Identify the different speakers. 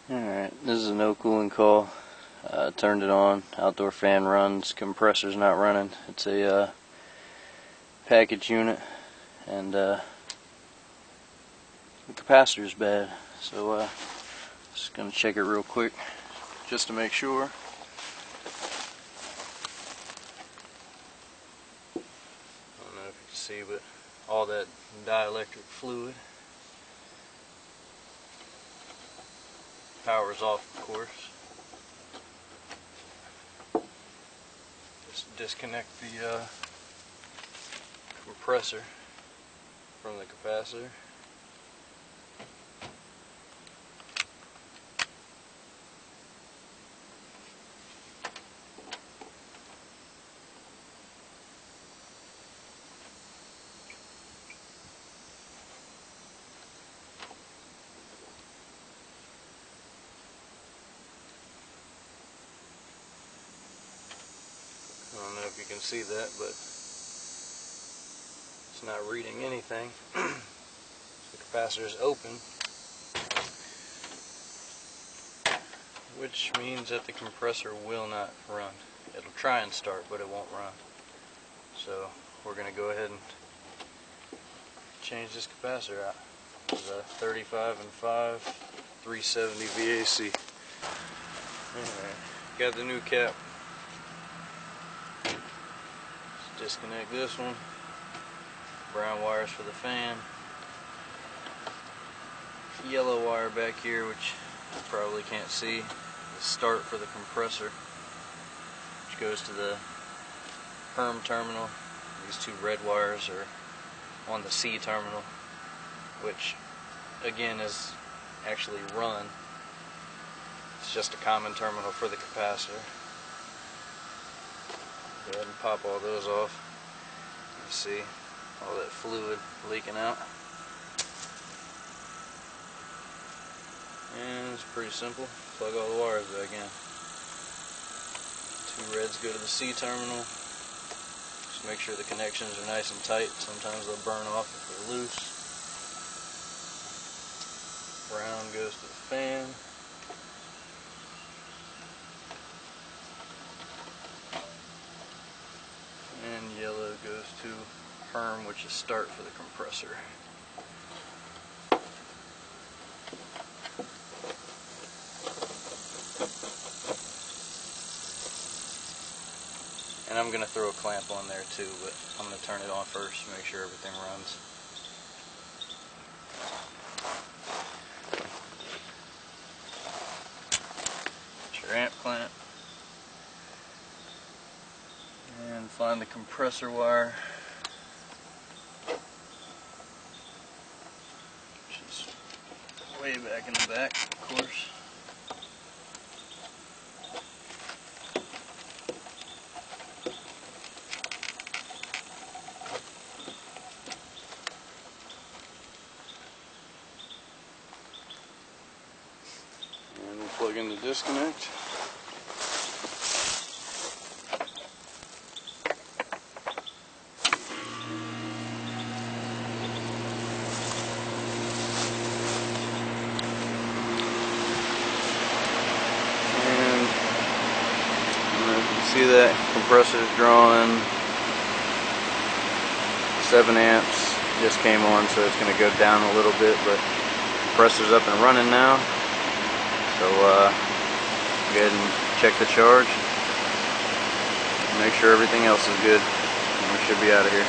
Speaker 1: Alright, this is a no cooling call. Turned it on, outdoor fan runs, compressor's not running. It's a package unit, and the capacitor's bad. So just gonna check it real quick just to make sure. I don't know if you can see, but all that dielectric fluid. Power's off, of course. Just disconnect the compressor from the capacitor. I don't know if you can see that, but it's not reading anything. The capacitor is open, which means that the compressor will not run. It'll try and start, but it won't run. So we're going to go ahead and change this capacitor out. It's a 35 and 5, 370 VAC. Anyway, got the new cap. Disconnect this one. Brown wires for the fan. Yellow wire back here, which you probably can't see. The start for the compressor, which goes to the perm terminal. These two red wires are on the C terminal, which again is actually run. It's just a common terminal for the capacitor. Go ahead and pop all those off. You see all that fluid leaking out. And it's pretty simple. Plug all the wires back in. Two reds go to the C terminal. Just make sure the connections are nice and tight. Sometimes they'll burn off if they're loose. Brown goes to the fan. And yellow goes to perm, which is start for the compressor. And I'm going to throw a clamp on there too, but I'm going to turn it on first to make sure everything runs. Get your amp clamp. And find the compressor wire, which is way back in the back, of course. And we'll plug in the disconnect. See that compressor is drawing 7 amps. Just came on, so it's going to go down a little bit, but compressor's up and running now. So go ahead and check the charge. Make sure everything else is good, and we should be out of here.